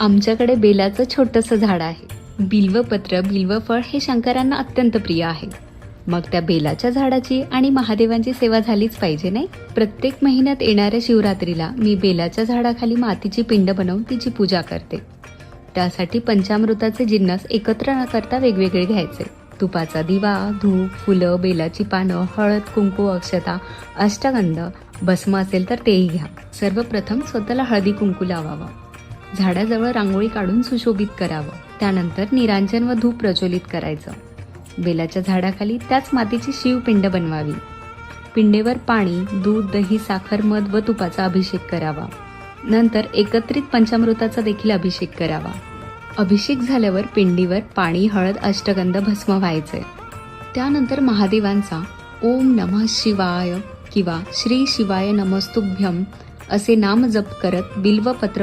आमच्याकडे बेलाचं छोटंसं झाड आहे. बिल्वपत्र, बिल्वफळ हे शंकरांना अत्यंत प्रिय आहे. मग त्या बेलाच्या झाडाची आणि महादेवांची सेवा झालीच पाहिजे नाही. प्रत्येक महिन्यात येणाऱ्या शिवरात्रीला मी बेलाच्या झाडाखाली मातीची पिंड बनवून तिची पूजा करते. त्यासाठी पंचामृताचे जिन्नस एकत्र न करता वेगवेगळे घ्यायचे. तुपाचा दिवा, धूप, फुलं, बेलाची पानं, हळद, कुंकू, अक्षता, अष्टगंध, भस्म असेल तर तेही घ्या. सर्वप्रथम स्वतःला हळदी कुंकू लावावा. झाडाजवळ रांगोळी काढून सुशोभित करावं. त्यानंतर निरांजन व धूप प्रज्वलित करायचं. बेलाच्या झाडाखाली त्याच मातीची शिवपिंड बनवावी. पिंडेवर पाणी, दूध, दही, साखर, मध व तुपाचा अभिषेक करावा. नंतर एकत्रित पंचामृताचा देखील अभिषेक करावा. अभिषेक झाल्यावर पिंडीवर पाणी, हळद, अष्टगंध, भस्म व्हायचे. त्यानंतर महादेवांचा ओम नमः शिवाय किंवा श्री शिवाय नमस्तुभ्यम असे नाम जप करत बिल्वपत्र व